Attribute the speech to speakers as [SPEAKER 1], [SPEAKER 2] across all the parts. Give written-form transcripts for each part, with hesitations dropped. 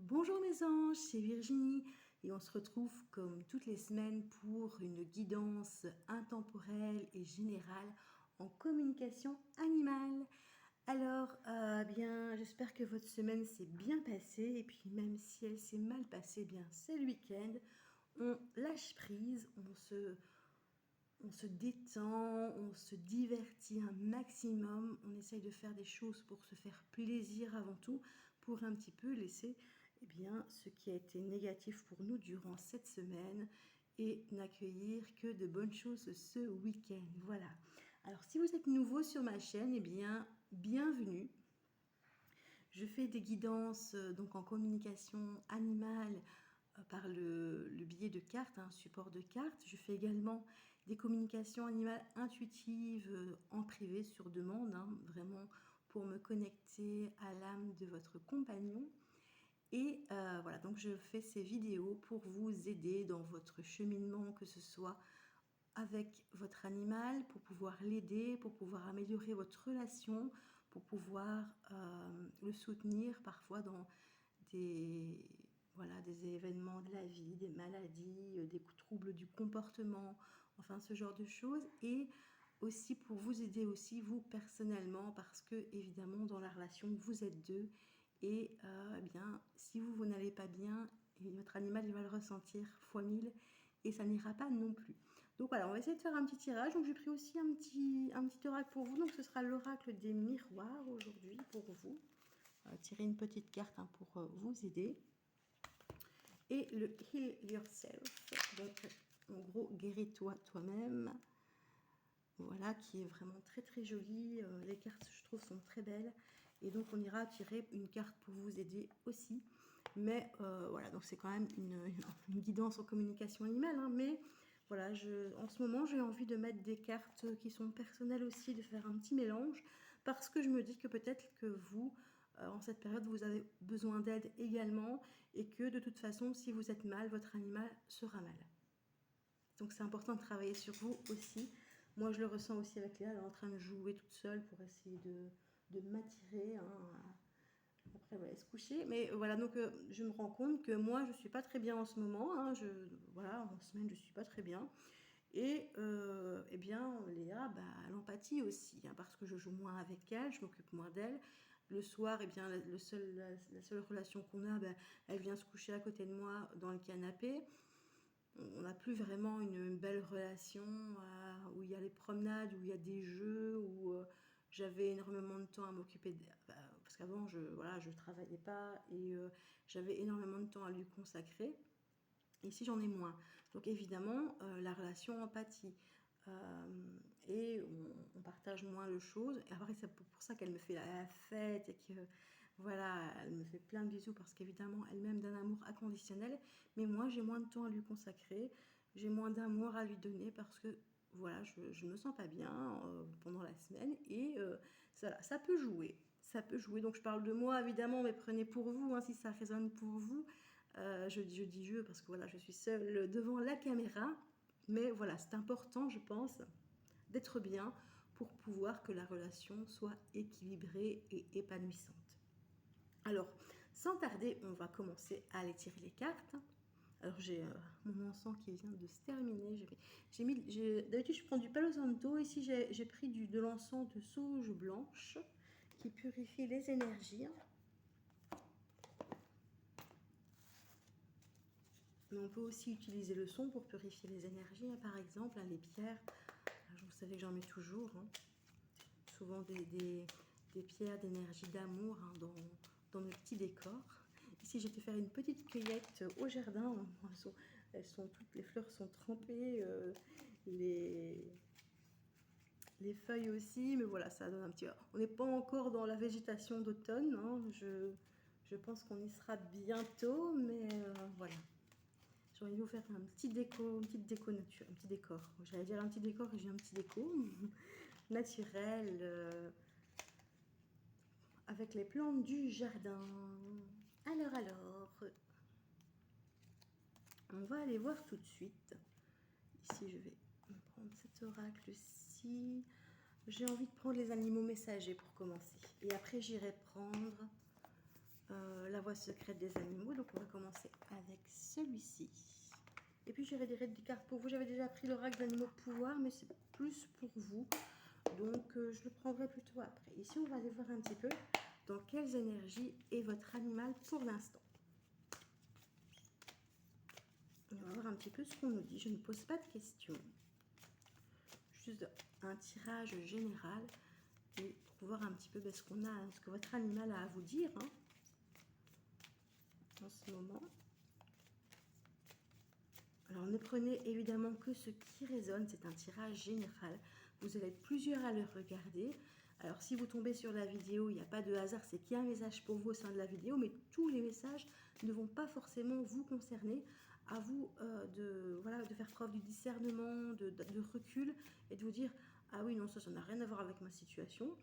[SPEAKER 1] Bonjour mes anges, c'est Virginie et on se retrouve comme toutes les semaines pour une guidance intemporelle et générale en communication animale. Alors, bien, j'espère que votre semaine s'est bien passée et puis même si elle s'est mal passée, bien, c'est le week-end. On lâche prise, on se détend, on se divertit un maximum, on essaye de faire des choses pour se faire plaisir avant tout, pour un petit peu laisser ce qui a été négatif pour nous durant cette semaine et n'accueillir que de bonnes choses ce week-end. Voilà. Alors si vous êtes nouveau sur ma chaîne, bienvenue. Je fais des guidances donc en communication animale par le biais de cartes, un support de cartes. Je fais également des communications animales intuitives en privé sur demande, vraiment pour me connecter à l'âme de votre compagnon. Et voilà, donc je fais ces vidéos pour vous aider dans votre cheminement, que ce soit avec votre animal, pour pouvoir l'aider, pour pouvoir améliorer votre relation, pour pouvoir le soutenir parfois dans des événements de la vie, des maladies, des troubles du comportement, enfin ce genre de choses. Et aussi pour vous aider aussi vous personnellement, parce que évidemment dans la relation vous êtes deux et si vous n'allez pas bien, votre animal il va le ressentir fois 1000 et ça n'ira pas non plus. Donc voilà, on va essayer de faire un petit tirage. Donc j'ai pris aussi un petit oracle pour vous. Donc ce sera l'oracle des miroirs aujourd'hui pour vous. Tirer une petite carte pour vous aider. Et le Heal Yourself. Donc en gros, guéris-toi toi-même. Voilà, qui est vraiment très très joli. Les cartes, je trouve, sont très belles. Et donc on ira tirer une carte pour vous aider aussi. Mais voilà, donc c'est quand même une guidance en communication animale. Mais voilà, en ce moment, j'ai envie de mettre des cartes qui sont personnelles aussi, de faire un petit mélange. Parce que je me dis que peut-être que vous, en cette période, vous avez besoin d'aide également. Et que de toute façon, si vous êtes mal, votre animal sera mal. Donc c'est important de travailler sur vous aussi. Moi, je le ressens aussi avec Léa, elle est en train de jouer toute seule pour essayer de m'attirer. Après, elle va se coucher. Mais voilà, donc je me rends compte que moi, je ne suis pas très bien en ce moment. Voilà, en semaine, je ne suis pas très bien. Et Léa, elle empathie aussi, parce que je joue moins avec elle, je m'occupe moins d'elle. Le soir, la seule relation qu'on a, elle vient se coucher à côté de moi dans le canapé. On n'a plus vraiment une belle relation où il y a les promenades, où il y a des jeux, où j'avais énormément de temps à m'occuper parce qu'avant je travaillais pas et j'avais énormément de temps à lui consacrer. Ici j'en ai moins. Donc évidemment la relation empathie et on partage moins de choses. Et après c'est pour ça qu'elle me fait la fête et que voilà, elle me fait plein de bisous parce qu'évidemment, elle m'aime d'un amour inconditionnel. Mais moi, j'ai moins de temps à lui consacrer. J'ai moins d'amour à lui donner parce que voilà, je ne me sens pas bien pendant la semaine. Et ça peut jouer. Ça peut jouer. Donc, je parle de moi, évidemment, mais prenez pour vous, si ça résonne pour vous. Je dis je parce que voilà, je suis seule devant la caméra. Mais voilà, c'est important, je pense, d'être bien pour pouvoir que la relation soit équilibrée et épanouissante. Alors, sans tarder, on va commencer à aller tirer les cartes. Alors, j'ai mon encens qui vient de se terminer. D'habitude, je prends du Palo Santo. Ici, j'ai pris de l'encens de sauge blanche qui purifie les énergies. Mais on peut aussi utiliser le son pour purifier les énergies. Par exemple, les pierres. Vous savez que j'en mets toujours. Souvent des pierres d'énergie d'amour dans mes petits décors. Ici, j'ai fait faire une petite cueillette au jardin. Toutes les fleurs sont trempées, les feuilles aussi, mais voilà, ça donne un petit... On n'est pas encore dans la végétation d'automne, je pense qu'on y sera bientôt, mais voilà. J'ai envie de vous faire une petite déco nature, un petit décor. J'allais dire un petit décor et j'ai un petit déco naturel avec les plantes du jardin. Alors, on va aller voir tout de suite. Ici, je vais prendre cet oracle-ci. J'ai envie de prendre les animaux messagers pour commencer. Et après, j'irai prendre la voix secrète des animaux. Donc on va commencer avec celui-ci. Et puis j'aurai des cartes pour vous. J'avais déjà pris l'oracle d'animaux de pouvoir, mais c'est plus pour vous. Donc je le prendrai plutôt après. Ici on va aller voir un petit peu dans quelles énergies est votre animal pour l'instant. On va voir un petit peu ce qu'on nous dit. Je ne pose pas de questions. Juste un tirage général et pour voir un petit peu ce qu'on a, ce que votre animal a à vous dire en ce moment. Alors ne prenez évidemment que ce qui résonne, c'est un tirage général. Vous allez être plusieurs à le regarder. Alors si vous tombez sur la vidéo, il n'y a pas de hasard, c'est qu'il y a un message pour vous au sein de la vidéo, mais tous les messages ne vont pas forcément vous concerner. À vous de faire preuve du discernement, de recul et de vous dire « Ah oui, non, ça n'a rien à voir avec ma situation ».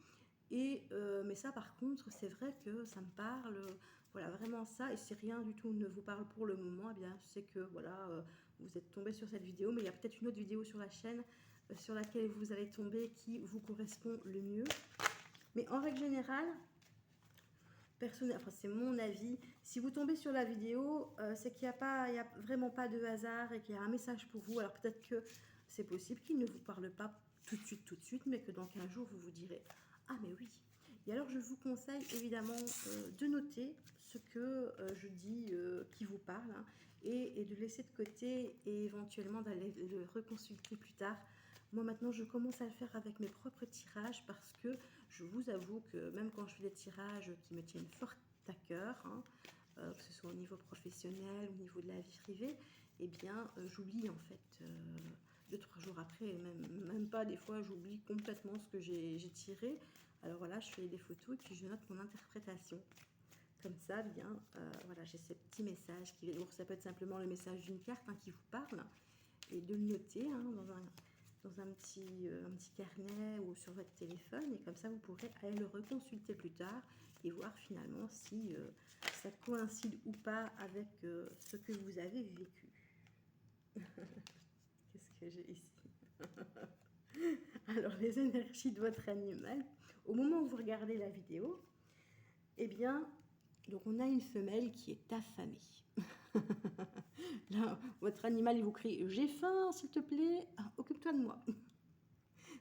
[SPEAKER 1] Mais ça, par contre, c'est vrai que ça me parle, voilà, vraiment ça. Et si rien du tout ne vous parle pour le moment, eh bien, c'est que voilà, vous êtes tombé sur cette vidéo, mais il y a peut-être une autre vidéo sur la chaîne sur laquelle vous allez tomber qui vous correspond le mieux. Mais en règle générale, enfin, c'est mon avis, si vous tombez sur la vidéo, c'est qu'il n'y a vraiment pas de hasard et qu'il y a un message pour vous. Alors peut-être que c'est possible qu'il ne vous parle pas tout de suite, mais que dans 15 jours, vous vous direz « Ah mais oui !» Et alors je vous conseille évidemment de noter ce que je dis qui vous parle et de laisser de côté et éventuellement d'aller le reconsulter plus tard. Moi maintenant je commence à le faire avec mes propres tirages parce que je vous avoue que même quand je fais des tirages qui me tiennent fort à cœur, que ce soit au niveau professionnel, au niveau de la vie privée, eh bien j'oublie en fait 2-3 jours après, même pas des fois, j'oublie complètement ce que j'ai tiré. Alors voilà, je fais des photos et puis je note mon interprétation. Comme ça, bien, voilà, j'ai ces petits messages qui, ça peut être simplement le message d'une carte qui vous parle et de le noter dans un petit carnet ou sur votre téléphone, et comme ça vous pourrez aller le reconsulter plus tard et voir finalement si ça coïncide ou pas avec ce que vous avez vécu. Qu'est-ce que j'ai ici? Alors les énergies de votre animal, au moment où vous regardez la vidéo, eh bien, donc on a une femelle qui est affamée. Là, votre animal, il vous crie « J'ai faim, s'il te plaît, occupe-toi de moi ».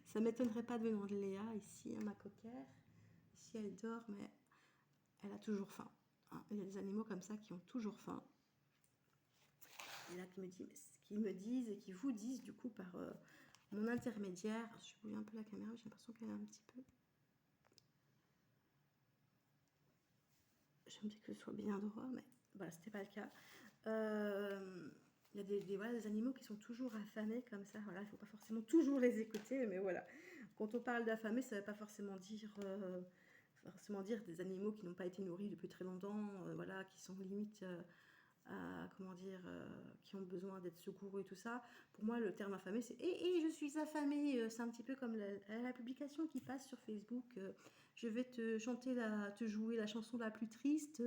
[SPEAKER 1] Ça ne m'étonnerait pas de venir de Léa, ici, ma coquère. Ici, elle dort, mais elle a toujours faim. Il y a des animaux comme ça qui ont toujours faim. Et là, qui me disent et qui vous disent, du coup, par mon intermédiaire. Je bouge un peu la caméra, j'ai l'impression qu'elle est un petit peu... Je me dis que ce soit bien droit, mais voilà, c'était pas le cas. Il y a des animaux qui sont toujours affamés comme ça. Voilà, il ne faut pas forcément toujours les écouter, mais voilà. Quand on parle d'affamés, ça ne veut pas forcément dire des animaux qui n'ont pas été nourris depuis très longtemps, voilà, qui sont limite, qui ont besoin d'être secourus et tout ça. Pour moi, le terme affamé, c'est je suis affamée. C'est un petit peu comme la publication qui passe sur Facebook. Je vais te jouer la chanson la plus triste.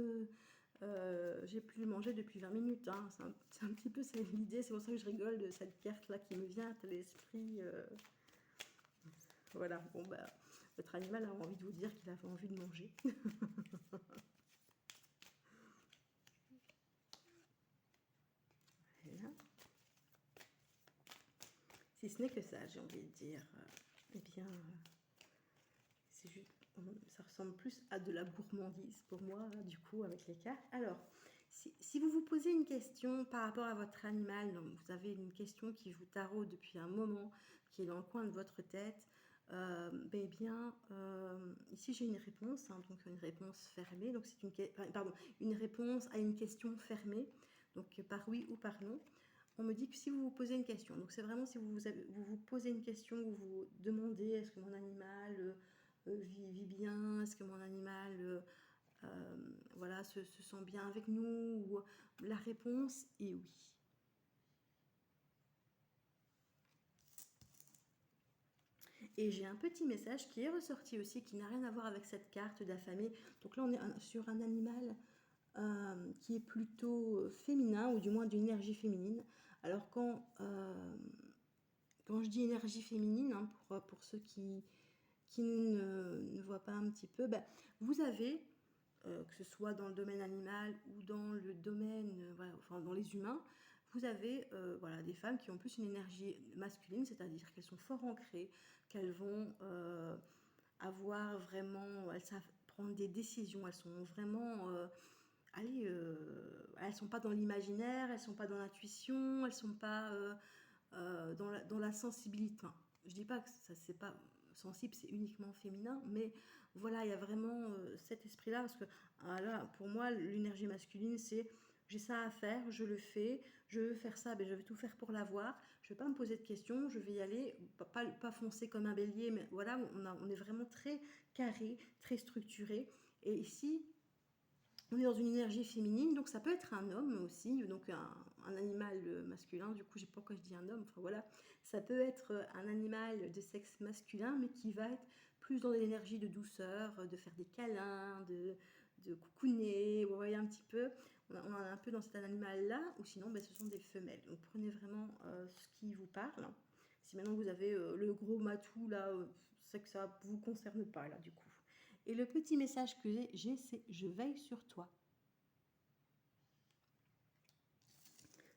[SPEAKER 1] J'ai plus mangé depuis 20 minutes. C'est un petit peu l'idée. C'est pour ça que je rigole de cette carte-là qui me vient à l'esprit. Voilà. Bon, bah, votre animal a envie de vous dire qu'il avait envie de manger. Voilà. Si ce n'est que ça, j'ai envie de dire. Eh bien, c'est juste... Ça ressemble plus à de la gourmandise pour moi, du coup, avec les cartes. Alors, si vous vous posez une question par rapport à votre animal, donc vous avez une question qui vous taraude depuis un moment, qui est dans le coin de votre tête, ici j'ai une réponse, donc une réponse fermée, donc c'est une réponse à une question fermée, donc par oui ou par non. On me dit que si vous vous posez une question, donc c'est vraiment si vous vous posez une question, vous vous demandez est-ce que mon animal vit bien, est-ce que mon animal voilà, se sent bien avec nous, ou la réponse est oui. Et j'ai un petit message qui est ressorti aussi, qui n'a rien à voir avec cette carte d'affamé. Donc là, on est sur un animal qui est plutôt féminin, ou du moins d'une énergie féminine. Alors quand je dis énergie féminine, pour ceux qui ne voient pas un petit peu, vous avez que ce soit dans le domaine animal ou dans le domaine, voilà, enfin dans les humains, vous avez voilà, des femmes qui ont plus une énergie masculine, c'est-à-dire qu'elles sont fort ancrées, qu'elles vont avoir vraiment, elles savent prendre des décisions, elles sont vraiment, allez, elles sont pas dans l'imaginaire, elles sont pas dans l'intuition, elles sont pas dans la sensibilité. Enfin, je dis pas que ça c'est pas sensible, c'est uniquement féminin, mais voilà, il y a vraiment cet esprit-là parce que là, pour moi, l'énergie masculine, c'est j'ai ça à faire, je le fais, je veux faire ça, ben, je vais tout faire pour l'avoir, je vais pas me poser de questions, je vais y aller, pas foncer comme un bélier, mais voilà, on est vraiment très carré, très structuré. Et ici, on est dans une énergie féminine, donc ça peut être un homme aussi, donc un animal masculin, du coup, je sais pas pourquoi je dis un homme, enfin voilà, ça peut être un animal de sexe masculin, mais qui va être plus dans l'énergie de douceur, de faire des câlins, de coucouner, vous voyez un petit peu, on est un peu dans cet animal-là, ou sinon, ben, ce sont des femelles. Donc prenez vraiment ce qui vous parle. Si maintenant vous avez le gros matou, là, c'est que ça ne vous concerne pas, là, du coup. Et le petit message que j'ai, c'est je veille sur toi.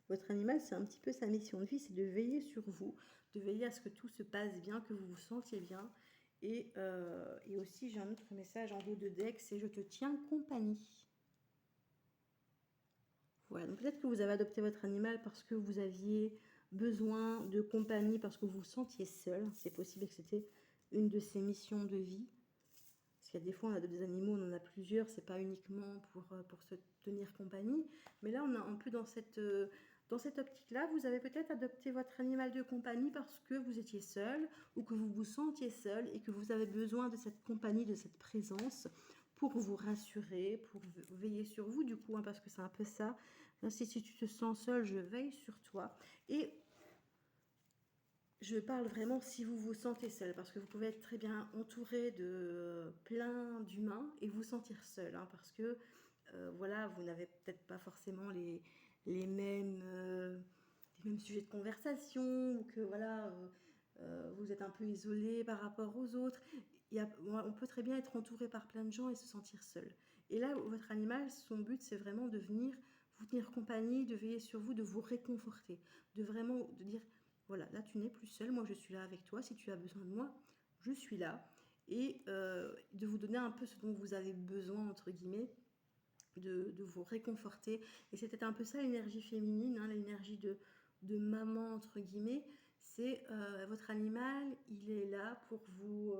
[SPEAKER 1] Votre animal, c'est un petit peu sa mission de vie, c'est de veiller sur vous, de veiller à ce que tout se passe bien, que vous vous sentiez bien. Et aussi, j'ai un autre message en haut de deck, c'est je te tiens compagnie. Voilà, donc peut-être que vous avez adopté votre animal parce que vous aviez besoin de compagnie, parce que vous vous sentiez seul. C'est possible que c'était une de ses missions de vie. Parce qu'il y a des fois, on adopte des animaux, on en a plusieurs, c'est pas uniquement pour se tenir compagnie. Mais là, on est un peu dans cette optique-là. Vous avez peut-être adopté votre animal de compagnie parce que vous étiez seul ou que vous vous sentiez seul et que vous avez besoin de cette compagnie, de cette présence pour vous rassurer, pour veiller sur vous, du coup, hein, parce que c'est un peu ça. Si tu te sens seul, je veille sur toi. Et je parle vraiment si vous vous sentez seul, parce que vous pouvez être très bien entouré de plein d'humains et vous sentir seul, hein, parce que voilà, vous n'avez peut-être pas forcément les mêmes, les mêmes sujets de conversation, ou que voilà, vous êtes un peu isolé par rapport aux autres. On peut très bien être entouré par plein de gens et se sentir seul. Et là, votre animal, son but, c'est vraiment de venir vous tenir compagnie, de veiller sur vous, de vous réconforter, de vraiment de dire voilà, là tu n'es plus seul, moi je suis là avec toi, si tu as besoin de moi, je suis là. Et de vous donner un peu ce dont vous avez besoin, entre guillemets, de vous réconforter. Et c'était un peu ça l'énergie féminine, hein, l'énergie de maman, entre guillemets. C'est votre animal, il est là pour vous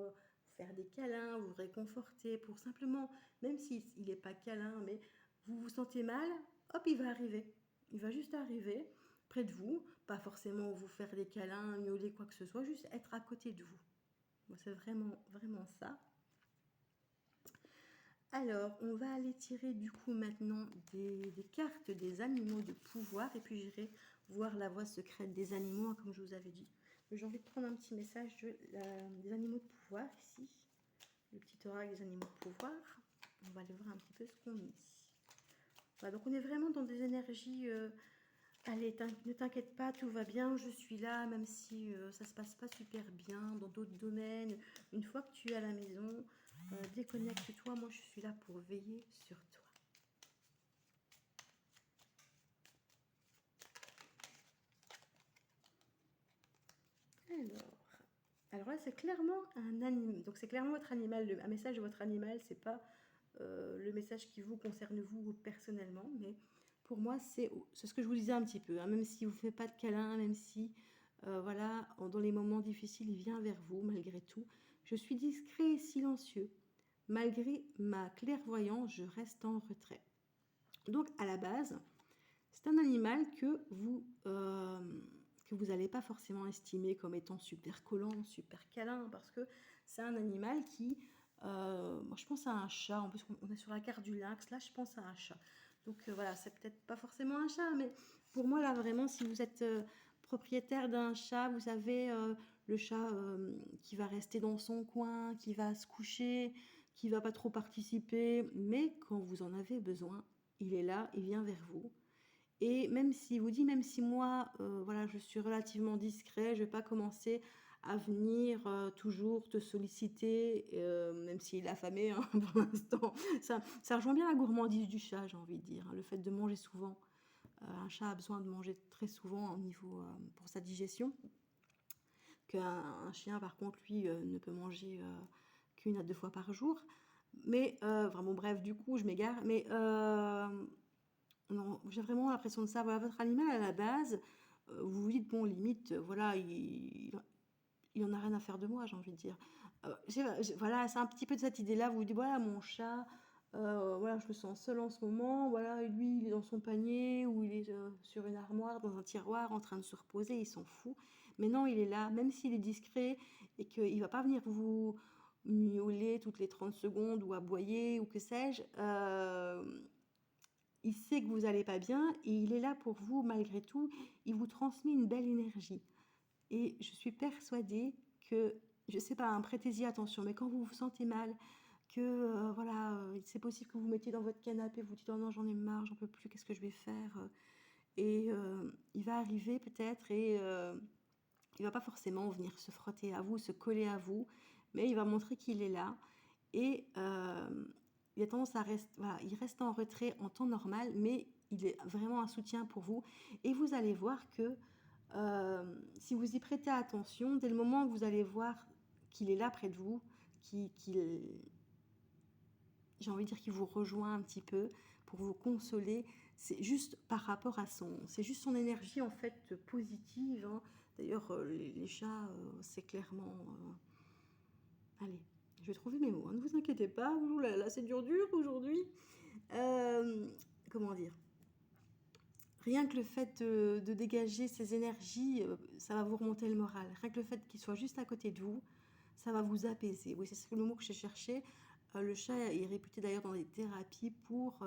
[SPEAKER 1] faire des câlins, vous réconforter, pour simplement, même s'il n'est pas câlin, mais vous vous sentez mal, hop, il va arriver. Il va juste arriver près de vous, pas forcément vous faire des câlins, miauler, quoi que ce soit, juste être à côté de vous. Bon, c'est vraiment, vraiment ça. Alors, on va aller tirer du coup maintenant des cartes des animaux de pouvoir, et puis j'irai voir la voix secrète des animaux, hein, comme je vous avais dit. J'ai envie de prendre un petit message des animaux de pouvoir ici, le petit oracle des animaux de pouvoir. On va aller voir un petit peu ce qu'on dit. Voilà, donc on est vraiment dans des énergies... allez, ne t'inquiète pas, tout va bien, je suis là, même si ça se passe pas super bien dans d'autres domaines. Une fois que tu es à la maison, déconnecte-toi, moi je suis là pour veiller sur toi. Alors là, c'est clairement un animal. Donc c'est clairement votre animal, un message de votre animal, c'est pas le message qui vous concerne vous personnellement, mais pour moi, c'est ce que je vous disais un petit peu, hein, même si vous ne faites pas de câlin, même si, voilà, dans les moments difficiles, il vient vers vous, malgré tout. Je suis discret et silencieux. Malgré ma clairvoyance, je reste en retrait. Donc, à la base, c'est un animal que vous n'allez pas forcément estimer comme étant super collant, super câlin, parce que c'est un animal qui... moi, je pense à un chat. En plus, on est sur la carte du lynx. Là, je pense à un chat. Donc, voilà, c'est peut-être pas forcément un chat, mais pour moi, là, vraiment, si vous êtes propriétaire d'un chat, vous avez le chat qui va rester dans son coin, qui va se coucher, qui va pas trop participer, mais quand vous en avez besoin, il est là, il vient vers vous. Et même si moi, voilà, je suis relativement discret, je ne vais pas commencer à venir toujours te solliciter, même s'il est affamé hein, pour l'instant. Ça rejoint bien la gourmandise du chat, j'ai envie de dire, hein, le fait de manger souvent. Un chat a besoin de manger très souvent au niveau, pour sa digestion, qu'un chien, par contre, lui, ne peut manger qu'une à deux fois par jour. Mais, vraiment, bref, du coup, je m'égare. Mais non, j'ai vraiment l'impression de ça. Voilà, votre animal, à la base, vous vous dites, bon, limite, voilà, il en a rien à faire de moi, j'ai envie de dire. Voilà, c'est un petit peu de cette idée-là. Vous vous dites, voilà, mon chat, voilà, je me sens seule en ce moment. Voilà, et lui, il est dans son panier ou il est sur une armoire, dans un tiroir, en train de se reposer, il s'en fout. Mais non, il est là, même s'il est discret et qu'il ne va pas venir vous miauler toutes les 30 secondes ou aboyer ou que sais-je. Il sait que vous n'allez pas bien et il est là pour vous malgré tout. Il vous transmet une belle énergie. Et je suis persuadée que, je sais pas, hein, prêtez-y attention, mais quand vous vous sentez mal, que voilà, c'est possible que vous mettiez dans votre canapé, vous dites oh non, j'en ai marre, j'en peux plus, qu'est-ce que je vais faire Et il va arriver peut-être et il va pas forcément venir se frotter à vous, se coller à vous, mais il va montrer qu'il est là et il a tendance à rester, voilà, il reste en retrait en temps normal, mais il est vraiment un soutien pour vous et vous allez voir que si vous y prêtez attention, dès le moment où vous allez voir qu'il est là près de vous, j'ai envie de dire qu'il vous rejoint un petit peu pour vous consoler, c'est juste par rapport à c'est juste son énergie en fait positive. Hein. D'ailleurs, les chats, c'est clairement. Allez, je vais trouver mes mots. Hein, ne vous inquiétez pas. Ouh là là, c'est dur aujourd'hui. Comment dire? Rien que le fait de dégager ces énergies, ça va vous remonter le moral. Rien que le fait qu'il soit juste à côté de vous, ça va vous apaiser. Oui, c'est le mot que j'ai cherché. Le chat est réputé d'ailleurs dans les thérapies pour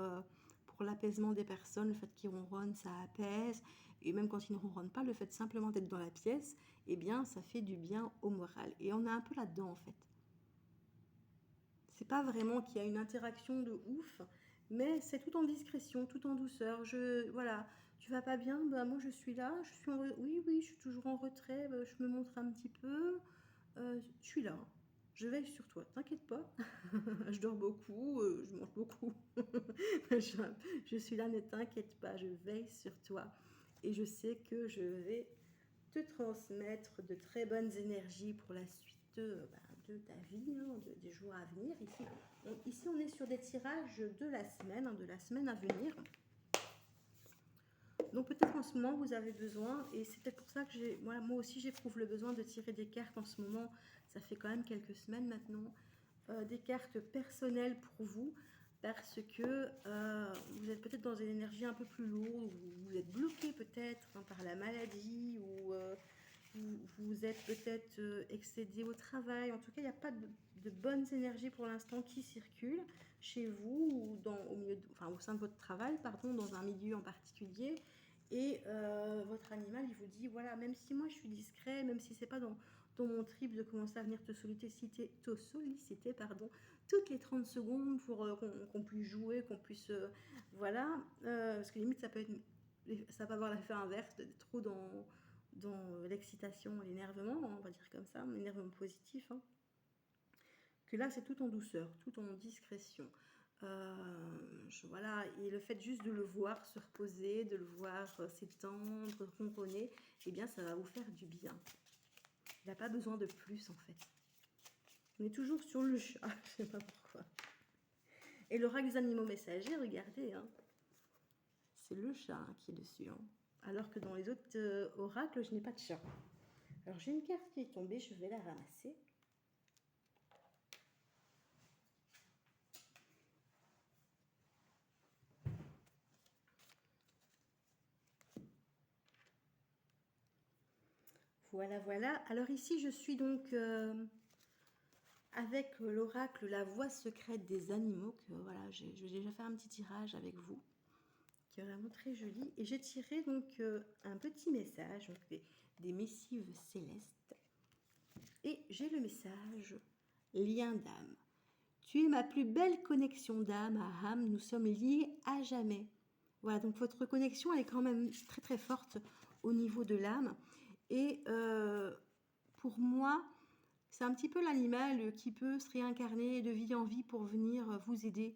[SPEAKER 1] l'apaisement des personnes. Le fait qu'il ronronne, ça apaise. Et même quand il ne ronronne pas, le fait simplement d'être dans la pièce, eh bien, ça fait du bien au moral. Et on est un peu là-dedans, en fait. C'est pas vraiment qu'il y a une interaction de ouf, mais c'est tout en discrétion, tout en douceur. Voilà, tu vas pas bien, bah moi je suis là, oui, oui, je suis toujours en retrait, bah, je me montre un petit peu, je suis là, je veille sur toi, t'inquiète pas, je dors beaucoup, je mange beaucoup, je, je suis là, ne t'inquiète pas, je veille sur toi et je sais que je vais te transmettre de très bonnes énergies pour la suite de ta vie, hein, des jours à venir. Ici, on est sur des tirages de la semaine, hein, de la semaine à venir. Donc peut-être en ce moment, vous avez besoin, et c'est peut-être pour ça que moi aussi, j'éprouve le besoin de tirer des cartes en ce moment. Ça fait quand même quelques semaines maintenant. Des cartes personnelles pour vous, parce que vous êtes peut-être dans une énergie un peu plus lourde, vous êtes bloqué peut-être hein, par la maladie, ou vous êtes peut-être excédé au travail. En tout cas, il n'y a pas de bonnes énergies pour l'instant qui circulent chez vous ou au sein de votre travail, pardon, dans un milieu en particulier. Et votre animal, il vous dit, voilà, même si moi je suis discret, même si c'est pas dans mon trip de commencer à venir te solliciter pardon, toutes les 30 secondes pour qu'on puisse jouer, qu'on puisse... voilà, parce que limite ça peut avoir l'effet inverse, d'être trop dans l'excitation et l'énervement, on va dire comme ça, l'énervement positif, hein. Que là c'est tout en douceur, tout en discrétion. Voilà, et le fait juste de le voir se reposer, de le voir s'étendre, ronronner, eh bien ça va vous faire du bien. Il n'a pas besoin de plus en fait. On est toujours sur le chat, je sais pas pourquoi. Et l'oracle des animaux messagers, regardez, hein, c'est le chat hein, qui est dessus. Hein. Alors que dans les autres oracles, je n'ai pas de chat. Alors j'ai une carte qui est tombée, je vais la ramasser. Voilà, voilà. Alors ici, je suis donc avec l'oracle La Voix secrète des animaux. Que voilà, j'ai déjà fait un petit tirage avec vous, qui est vraiment très joli. Et j'ai tiré donc un petit message, donc des missives célestes. Et j'ai le message lien d'âme. Tu es ma plus belle connexion d'âme à âme. Nous sommes liés à jamais. Voilà, donc votre connexion, elle est quand même très très forte au niveau de l'âme. Et pour moi, c'est un petit peu l'animal qui peut se réincarner de vie en vie pour venir vous aider.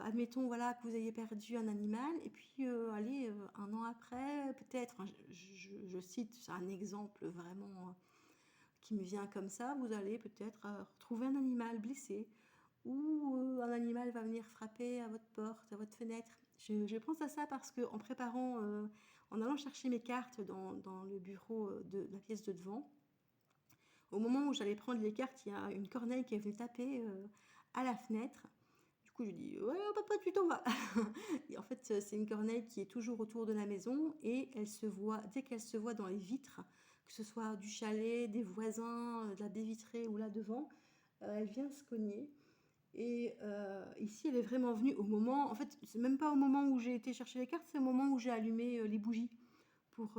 [SPEAKER 1] Admettons voilà, que vous ayez perdu un animal, et puis allez, un an après, peut-être, enfin, je cite, c'est un exemple vraiment qui me vient comme ça, vous allez peut-être retrouver un animal blessé, ou un animal va venir frapper à votre porte, à votre fenêtre. Je pense à ça parce que en préparant, en allant chercher mes cartes dans le bureau de la pièce de devant, au moment où j'allais prendre les cartes, il y a une corneille qui est venue taper à la fenêtre. Du coup, je dis ouais, papa, tu t'en vas. Et en fait, c'est une corneille qui est toujours autour de la maison, et elle se voit, dès qu'elle se voit dans les vitres, que ce soit du chalet, des voisins, de la baie vitrée ou là devant, elle vient se cogner. Et ici, elle est vraiment venue au moment, en fait, c'est même pas au moment où j'ai été chercher les cartes, c'est au moment où j'ai allumé les bougies pour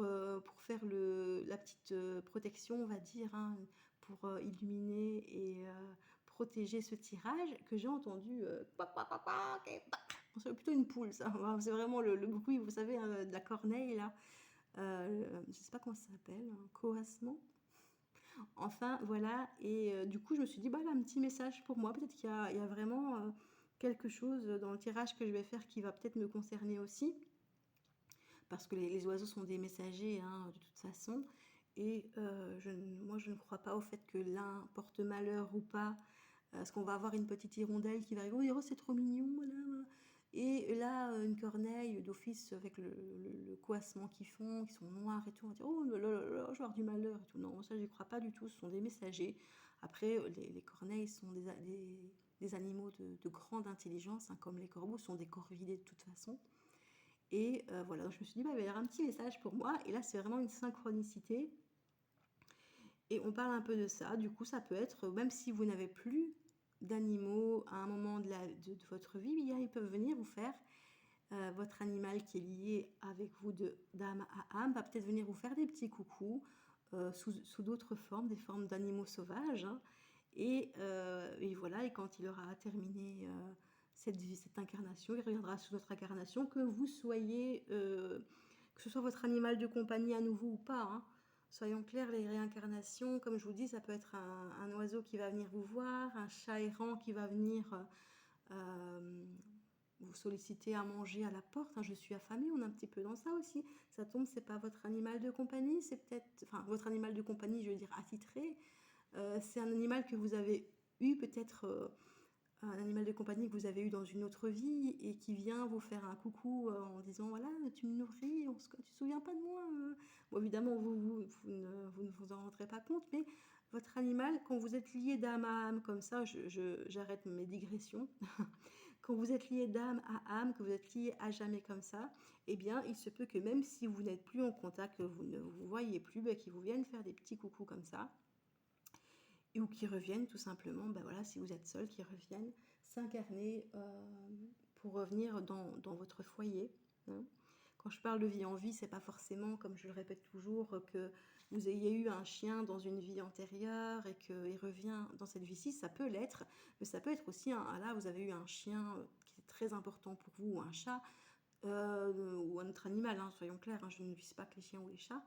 [SPEAKER 1] faire la petite protection, on va dire, hein, pour illuminer et protéger ce tirage, que j'ai entendu. C'est plutôt une poule, ça. C'est vraiment le bruit, vous savez, hein, de la corneille, là. Je sais pas comment ça s'appelle, un coassement. Enfin, voilà. Et du coup, je me suis dit, bah là, un petit message pour moi. Peut-être qu'il y a vraiment quelque chose dans le tirage que je vais faire qui va peut-être me concerner aussi. Parce que les oiseaux sont des messagers, hein, de toute façon. Et moi, je ne crois pas au fait que l'un porte malheur ou pas. Parce qu'on va avoir une petite hirondelle qui va arriver, oh, c'est trop mignon, voilà. Et là, une corneille d'office avec le coassement qu'ils font, qui sont noirs et tout, on va dire, oh là là là là, je vais avoir du malheur et tout. Non, ça, j'y crois pas du tout, ce sont des messagers. Après, les corneilles sont des animaux de grande intelligence, hein, comme les corbeaux, sont des corvidés de toute façon. Et voilà, donc je me suis dit, bah, il va y avoir un petit message pour moi. Et là, c'est vraiment une synchronicité. Et on parle un peu de ça. Du coup, ça peut être, même si vous n'avez plus d'animaux à un moment de votre vie, bien, ils peuvent venir vous faire, votre animal qui est lié avec vous d'âme à âme, va peut-être venir vous faire des petits coucous sous d'autres formes, des formes d'animaux sauvages, hein. Et voilà, et quand il aura terminé cette vie, cette incarnation, il reviendra sous notre incarnation, que vous soyez, que ce soit votre animal de compagnie à nouveau ou pas, hein. Soyons clairs, les réincarnations, comme je vous dis, ça peut être un oiseau qui va venir vous voir, un chat errant qui va venir vous solliciter à manger à la porte, hein. Je suis affamée, on est un petit peu dans ça aussi. Ça tombe, c'est pas votre animal de compagnie, c'est peut-être, enfin, votre animal de compagnie, je veux dire attitré. C'est un animal que vous avez eu peut-être, un animal de compagnie que vous avez eu dans une autre vie et qui vient vous faire un coucou en disant voilà, tu me nourris, tu te souviens pas de moi. Bon, évidemment, vous ne vous en rendrez pas compte, mais votre animal, quand vous êtes lié d'âme à âme comme ça, j'arrête mes digressions. Quand vous êtes lié d'âme à âme, que vous êtes lié à jamais comme ça, eh bien, il se peut que même si vous n'êtes plus en contact, que vous ne vous voyez plus, ben, qu'ils vous viennent faire des petits coucous comme ça, ou qui reviennent tout simplement, ben voilà, si vous êtes seul, qui reviennent s'incarner pour revenir dans votre foyer, hein. Quand je parle de vie en vie, c'est pas forcément, comme je le répète toujours, que vous ayez eu un chien dans une vie antérieure et qu'il revient dans cette vie-ci. Ça peut l'être, mais ça peut être aussi, là, vous avez eu un chien qui est très important pour vous, ou un chat, ou un autre animal, hein, soyons clairs, hein, je ne vise pas que les chiens ou les chats.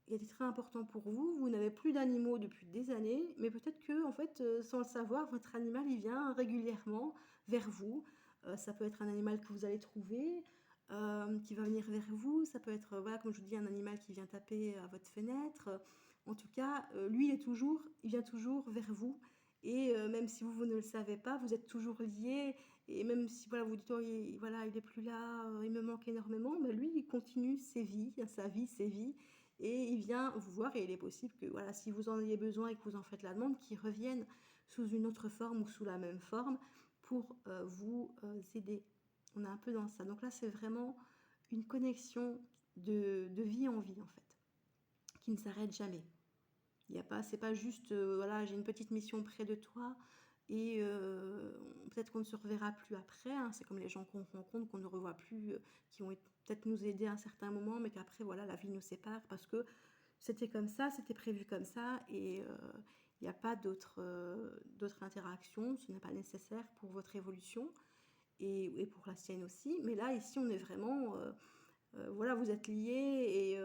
[SPEAKER 1] Il était très important pour vous, vous n'avez plus d'animaux depuis des années, mais peut-être que, en fait, sans le savoir, votre animal, il vient régulièrement vers vous. Ça peut être un animal que vous allez trouver, qui va venir vers vous. Ça peut être, voilà, comme je vous dis, un animal qui vient taper à votre fenêtre. En tout cas, lui, il vient toujours vers vous. Et même si vous ne le savez pas, vous êtes toujours liés. Et même si voilà, vous dites, oh, voilà, il est plus là, il me manque énormément, mais lui, il continue sa vie, ses vies. Et il vient vous voir, et il est possible que, voilà, si vous en ayez besoin et que vous en faites la demande, qu'il revienne sous une autre forme ou sous la même forme pour vous aider. On est un peu dans ça. Donc là, c'est vraiment une connexion de vie en vie, en fait, qui ne s'arrête jamais. C'est pas juste, voilà, j'ai une petite mission près de toi et peut-être qu'on ne se reverra plus après, hein. C'est comme les gens qu'on rencontre, qu'on ne revoit plus, qui ont peut-être nous aider à un certain moment, mais qu'après, voilà, la vie nous sépare parce que c'était comme ça, c'était prévu comme ça, et il n'y a pas d'autre interaction, ce n'est pas nécessaire pour votre évolution et pour la sienne aussi. Mais là, ici, on est vraiment, voilà, vous êtes liés,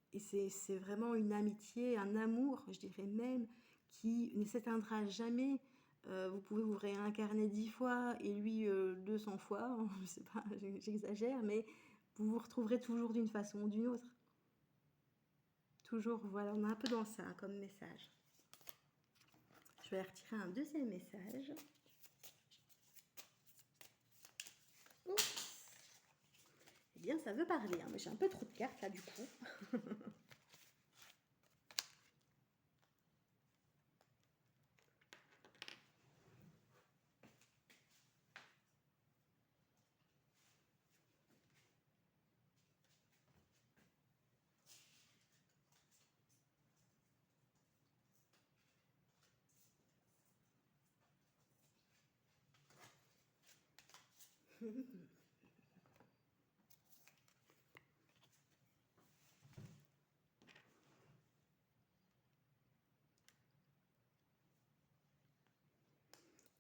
[SPEAKER 1] et Et c'est vraiment une amitié, un amour, je dirais même, qui ne s'éteindra jamais. Vous pouvez vous réincarner 10 fois et lui 200 fois, je sais pas, j'exagère, mais vous vous retrouverez toujours d'une façon ou d'une autre. Toujours, voilà, on est un peu dans ça comme message. Je vais retirer un deuxième message. Oups. Eh bien, ça veut parler, hein, mais j'ai un peu trop de cartes là du coup.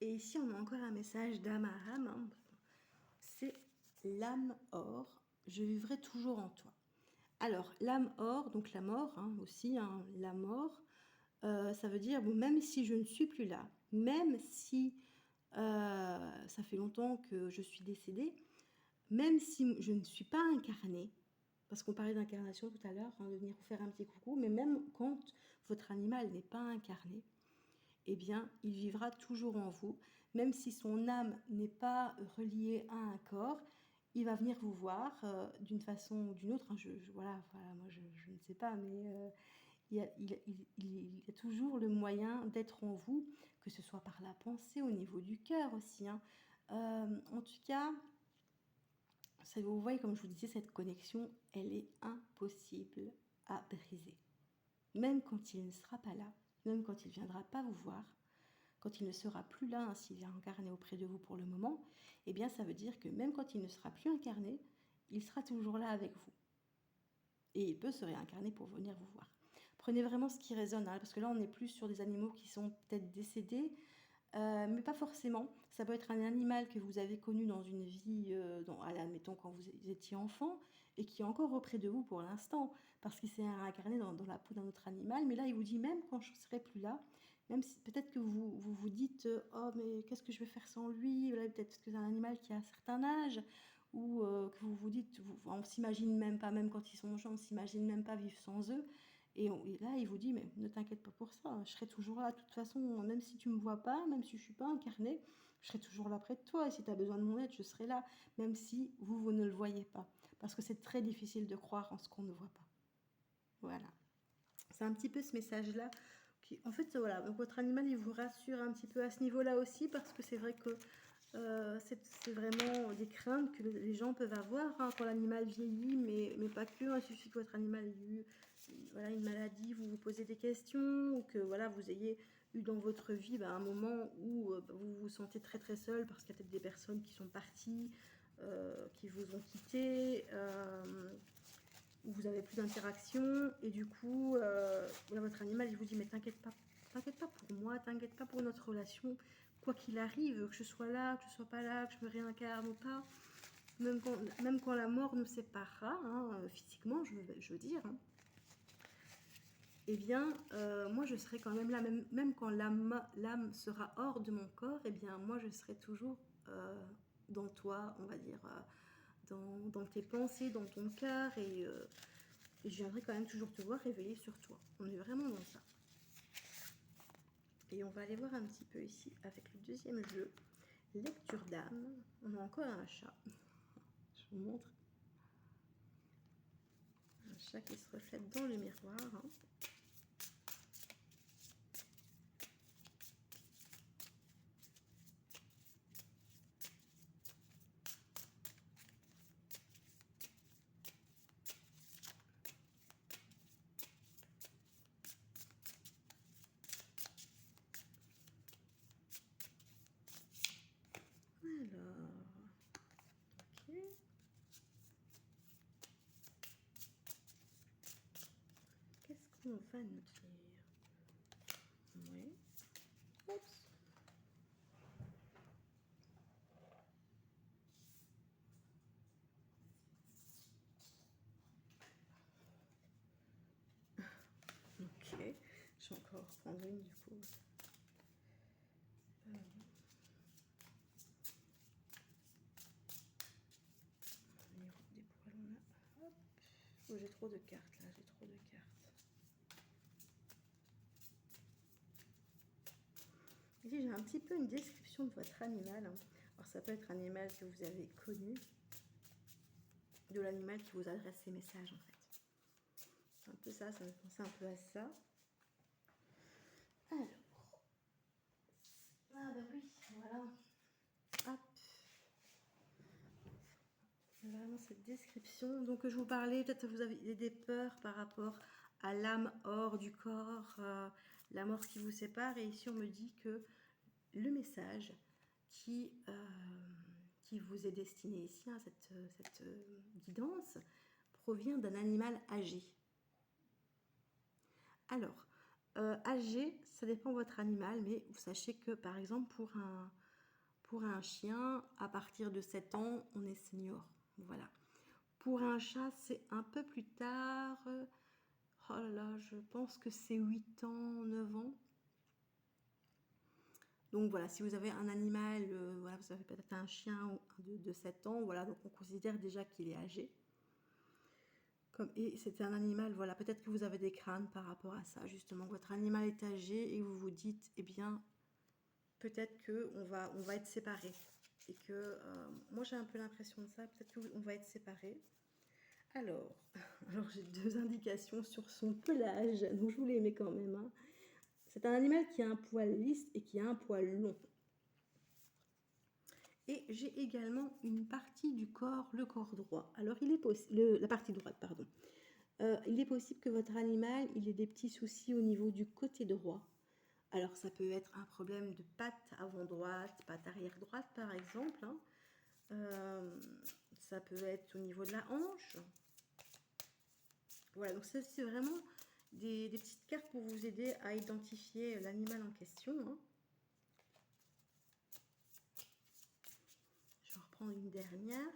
[SPEAKER 1] Et ici, on a encore un message d'âme à âme. Hein. C'est l'âme or. Je vivrai toujours en toi. Alors, l'âme or, donc la mort hein, aussi, hein, la mort, ça veut dire, bon, même si je ne suis plus là, même si ça fait longtemps que je suis décédée, même si je ne suis pas incarnée, parce qu'on parlait d'incarnation tout à l'heure, hein, de venir vous faire un petit coucou, mais même quand votre animal n'est pas incarné, eh bien, il vivra toujours en vous, même si son âme n'est pas reliée à un corps, il va venir vous voir d'une façon ou d'une autre. Hein, voilà, moi je ne sais pas, mais il y a toujours le moyen d'être en vous, que ce soit par la pensée, au niveau du cœur aussi. Hein. En tout cas, ça, vous voyez, comme je vous disais, cette connexion, elle est impossible à briser. Même quand il ne sera pas là, même quand il ne viendra pas vous voir, quand il ne sera plus là, hein, s'il vient incarné auprès de vous pour le moment, eh bien ça veut dire que même quand il ne sera plus incarné, il sera toujours là avec vous. Et il peut se réincarner pour venir vous voir. Prenez vraiment ce qui résonne, hein, parce que là on est plus sur des animaux qui sont peut-être décédés, mais pas forcément. Ça peut être un animal que vous avez connu dans une vie, admettons quand vous étiez enfant, et qui est encore auprès de vous pour l'instant, parce qu'il s'est réincarné dans la peau d'un autre animal, mais là il vous dit même quand je ne serai plus là, même si peut-être que vous dites oh mais qu'est-ce que je vais faire sans lui, peut-être que c'est un animal qui a un certain âge, ou que vous dites, on s'imagine même pas, même quand ils sont jeunes, on s'imagine même pas vivre sans eux. Et là, il vous dit, mais ne t'inquiète pas pour ça, je serai toujours là. De toute façon, même si tu ne me vois pas, même si je ne suis pas incarnée, je serai toujours là près de toi. Et si tu as besoin de mon aide, je serai là, même si vous ne le voyez pas. Parce que c'est très difficile de croire en ce qu'on ne voit pas. Voilà. C'est un petit peu ce message-là. En fait, voilà, donc votre animal, il vous rassure un petit peu à ce niveau-là aussi, parce que c'est vrai que c'est vraiment des craintes que les gens peuvent avoir hein, quand l'animal vieillit, mais pas que. Hein, il suffit que votre animal ait eu voilà, une maladie, vous vous posez des questions, ou que voilà, vous ayez eu dans votre vie un moment où vous vous sentez très très seul parce qu'il y a peut-être des personnes qui sont parties, qui vous ont quitté, où vous n'avez plus d'interaction, et du coup, voilà, votre animal, il vous dit, mais t'inquiète pas pour moi, t'inquiète pas pour notre relation, quoi qu'il arrive, que je sois là, que je sois pas là, que je me réincarne ou pas, même quand la mort nous séparera, hein, physiquement, je veux dire, hein, eh bien, moi, je serai quand même là, même quand l'âme sera hors de mon corps, eh bien, moi, je serai toujours dans toi, on va dire, dans tes pensées, dans ton cœur, et je viendrai quand même toujours te voir réveiller sur toi. On est vraiment dans ça. Et on va aller voir un petit peu ici avec le deuxième jeu, lecture d'âme. On a encore un chat. Je vous montre. Un chat qui se reflète dans le miroir. Hein. Alors, ok. Qu'est-ce qu'on va nous dire? Oui. Oups. prendre une du coup. Des poils, on a. Hop. Oh, j'ai trop de cartes là, j'ai trop de cartes. Ici, j'ai un petit peu une description de votre animal. Alors, ça peut être un animal que vous avez connu, de l'animal qui vous adresse ces messages en fait. C'est un peu ça, ça me pensait un peu à ça. Alors, ah bah oui, voilà. Hop. Vraiment cette description. Donc je vous parlais, peut-être vous avez des peurs par rapport à l'âme hors du corps, la mort qui vous sépare. Et ici on me dit que le message qui vous est destiné ici, hein, cette guidance, provient d'un animal âgé. Alors, âgé, ça dépend de votre animal, mais vous sachez que par exemple pour un chien, à partir de 7 ans, on est senior. Voilà. Pour un chat, c'est un peu plus tard. Oh là là, je pense que c'est 8 ans, 9 ans. Donc voilà, si vous avez un animal, voilà, vous avez peut-être un chien de 7 ans, voilà, donc on considère déjà qu'il est âgé. Et c'est un animal, voilà, peut-être que vous avez des craintes par rapport à ça, justement. Votre animal est âgé et vous vous dites, eh bien, peut-être qu'on va être séparés. Et que, moi j'ai un peu l'impression de ça, peut-être qu'on va être séparés. Alors j'ai 2 indications sur son pelage, donc je vous les mets quand même. Hein. C'est un animal qui a un poil lisse et qui a un poil long. Et j'ai également une partie du corps, le corps droit. Alors il est possible, la partie droite, pardon. Il est possible que votre animal il ait des petits soucis au niveau du côté droit. Alors ça peut être un problème de patte avant droite, patte arrière droite par exemple. Hein. Ça peut être au niveau de la hanche. Voilà, donc ça c'est vraiment des petites cartes pour vous aider à identifier l'animal en question. Hein. Je vais reprendre une dernière.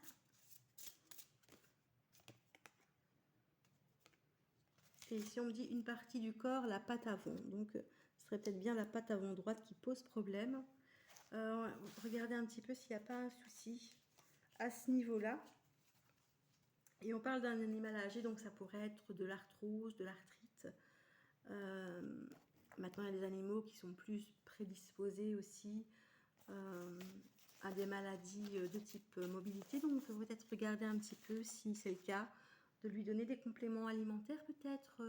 [SPEAKER 1] Et ici on me dit une partie du corps, la patte avant. Donc ce serait peut-être bien la patte avant droite qui pose problème. Regardez un petit peu s'il n'y a pas un souci à ce niveau-là. Et on parle d'un animal âgé, donc ça pourrait être de l'arthrose, de l'arthrite. Maintenant, il y a des animaux qui sont plus prédisposés aussi à des maladies de type mobilité. Donc, on peut peut-être regarder un petit peu, si c'est le cas, de lui donner des compléments alimentaires peut-être,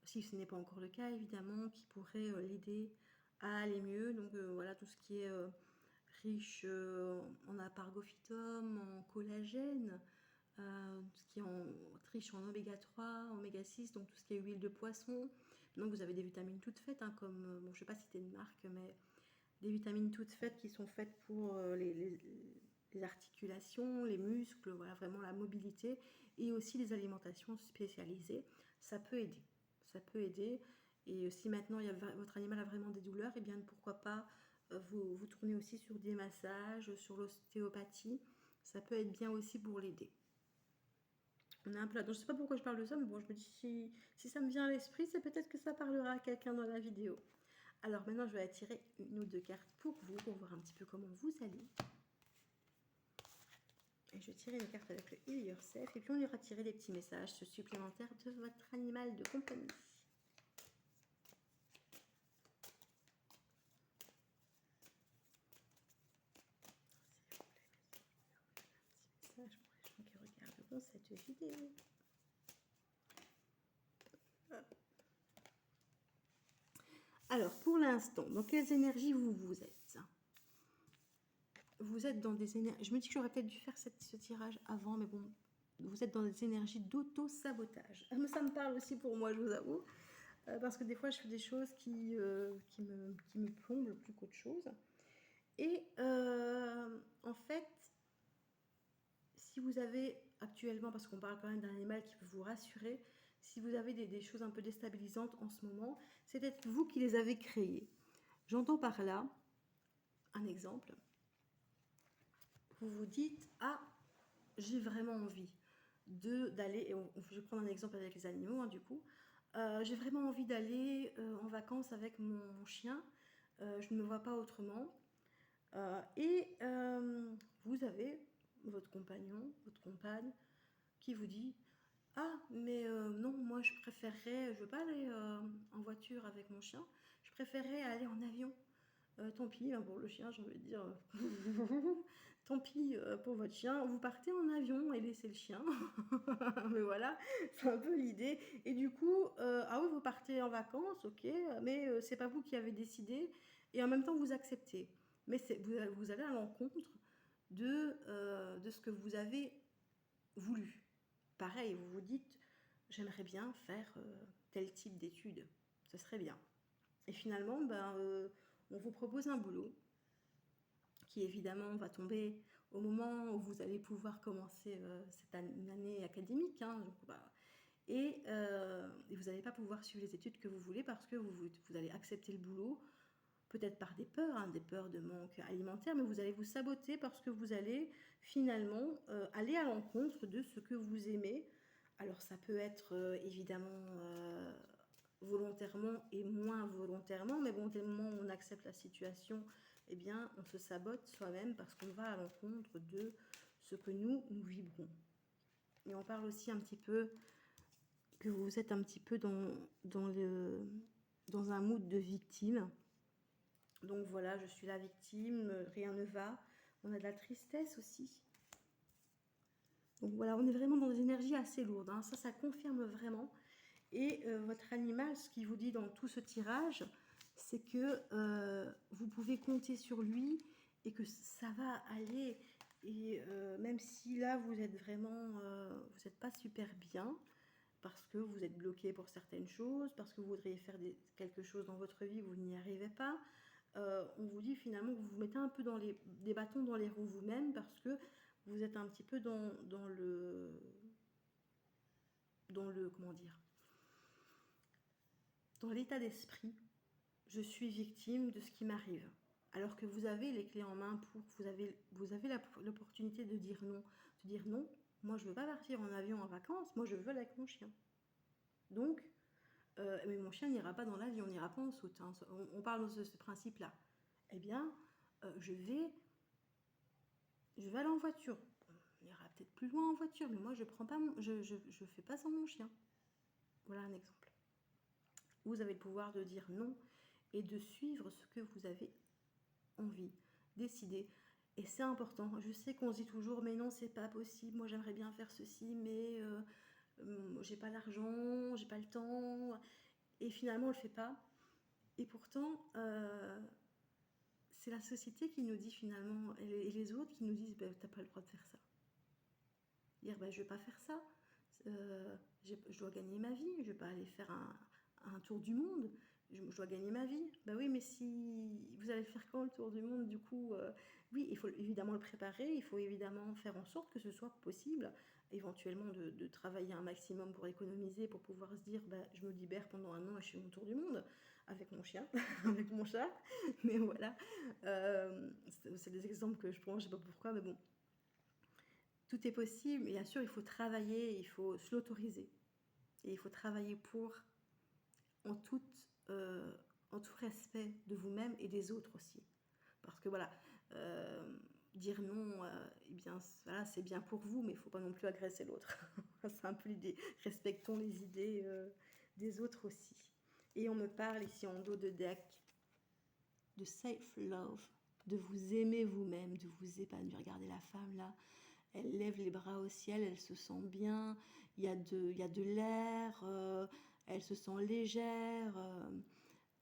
[SPEAKER 1] si ce n'est pas encore le cas, évidemment, qui pourraient l'aider à aller mieux. Donc, voilà, tout ce qui est riche en apargophytum, en collagène, ce qui est riche en oméga 3, oméga 6, donc tout ce qui est huile de poisson. Donc vous avez des vitamines toutes faites, hein, comme, bon, je ne sais pas si c'était une marque, mais des vitamines toutes faites qui sont faites pour les articulations, les muscles, voilà, vraiment la mobilité, et aussi les alimentations spécialisées. Ça peut aider. Ça peut aider. Et si maintenant votre animal a vraiment des douleurs, et bien pourquoi pas vous tournez aussi sur des massages, sur l'ostéopathie. Ça peut être bien aussi pour l'aider. On a un plat. Donc, je ne sais pas pourquoi je parle de ça, mais bon, je me dis si ça me vient à l'esprit, c'est peut-être que ça parlera à quelqu'un dans la vidéo. Alors maintenant, je vais attirer une ou deux cartes pour vous, pour voir un petit peu comment vous allez. Et je vais tirer les cartes avec le Heal Yourself. Et puis on ira tirer des petits messages supplémentaires de votre animal de compagnie. Pour les gens qui regarderont cette vidéo. Alors, pour l'instant, dans quelles énergies vous êtes? Vous êtes dans des énergies... Je me dis que j'aurais peut-être dû faire ce tirage avant, mais bon, vous êtes dans des énergies d'auto-sabotage. Ça me parle aussi pour moi, je vous avoue. Parce que des fois, je fais des choses qui me plombent plus qu'autre chose. Et en fait, si vous avez actuellement, parce qu'on parle quand même d'un animal qui peut vous rassurer, si vous avez des choses un peu déstabilisantes en ce moment, c'est peut-être vous qui les avez créées. J'entends par là un exemple. Vous vous dites, ah, j'ai vraiment envie d'aller, je vais prendre un exemple avec les animaux, hein, du coup, J'ai vraiment envie d'aller en vacances avec mon chien. Je ne me vois pas autrement. Et vous avez votre compagnon, votre compagne qui vous dit: ah, mais non, moi je préférerais, je veux pas aller en voiture avec mon chien, je préférerais aller en avion. Tant pis hein, pour le chien, j'ai envie de dire. Tant pis pour votre chien, vous partez en avion et laissez le chien. Mais voilà, c'est un peu l'idée. Et du coup, ah oui, vous partez en vacances, ok, mais c'est pas vous qui avez décidé. Et en même temps, vous acceptez. Mais vous allez à l'encontre de ce que vous avez voulu. Pareil, vous vous dites, j'aimerais bien faire tel type d'études, ce serait bien. Et finalement, ben, on vous propose un boulot qui évidemment va tomber au moment où vous allez pouvoir commencer cette année académique. Hein, donc, bah, et vous n'allez pas pouvoir suivre les études que vous voulez parce que vous allez accepter le boulot, peut-être par des peurs de manque alimentaire, mais vous allez vous saboter parce que vous allez finalement aller à l'encontre de ce que vous aimez. Alors ça peut être évidemment volontairement et moins volontairement, mais bon, dès le moment où on accepte la situation, eh bien, on se sabote soi-même parce qu'on va à l'encontre de ce que nous vibrons. Et on parle aussi un petit peu que vous êtes un petit peu dans un mood de victime. Donc voilà, je suis la victime, rien ne va. On a de la tristesse aussi. Donc voilà, on est vraiment dans des énergies assez lourdes. Hein. Ça confirme vraiment. Et votre animal, ce qu'il vous dit dans tout ce tirage, c'est que vous pouvez compter sur lui et que ça va aller. Et même si là, vous êtes vraiment, vous n'êtes pas super bien, parce que vous êtes bloqué pour certaines choses, parce que vous voudriez faire quelque chose dans votre vie, vous n'y arrivez pas, on vous dit finalement que vous vous mettez un peu des bâtons dans les roues vous-même, parce que vous êtes un petit peu dans le comment dire, dans l'état d'esprit, je suis victime de ce qui m'arrive. Alors que vous avez les clés en main vous avez l'opportunité de dire non, moi je veux pas partir en avion en vacances, moi je veux aller avec mon chien. Donc, mais mon chien n'ira pas dans l'avion, n'ira pas en saute. Hein. On parle de ce principe-là. Eh bien, je vais aller en voiture. On ira peut-être plus loin en voiture, mais moi je prends pas je fais pas sans mon chien. Voilà un exemple. Vous avez le pouvoir de dire non et de suivre ce que vous avez envie, décider. Et c'est important. Je sais qu'on se dit toujours, mais non, c'est pas possible. Moi, j'aimerais bien faire ceci, mais j'ai pas l'argent, j'ai pas le temps. Et finalement, on le fait pas. Et pourtant, c'est la société qui nous dit finalement, et les autres qui nous disent, bah, t'as pas le droit de faire ça. Dire, bah, je vais pas faire ça. Je dois gagner ma vie. Je vais pas aller faire un tour du monde. Je dois gagner ma vie. Bah oui, mais si vous allez faire quand le tour du monde, du coup, oui, il faut évidemment le préparer, il faut évidemment faire en sorte que ce soit possible, éventuellement de travailler un maximum pour économiser, pour pouvoir se dire, bah, je me libère pendant un an et je fais mon tour du monde avec mon chien, avec mon chat. Mais voilà, c'est des exemples que je prends, je sais pas pourquoi, mais bon. Tout est possible, bien sûr, il faut travailler, il faut se l'autoriser. Et il faut travailler pour, en, euh, en tout respect de vous-même et des autres aussi. Parce que voilà, dire non, eh bien, voilà, c'est bien pour vous, mais il ne faut pas non plus agresser l'autre. C'est un peu l'idée. Respectons les idées des autres aussi. Et on me parle ici en dos de deck de self-love, de vous aimer vous-même, de vous épanouir. Regardez la femme là, elle lève les bras au ciel, elle se sent bien, il y a de l'air, elle se sent légère,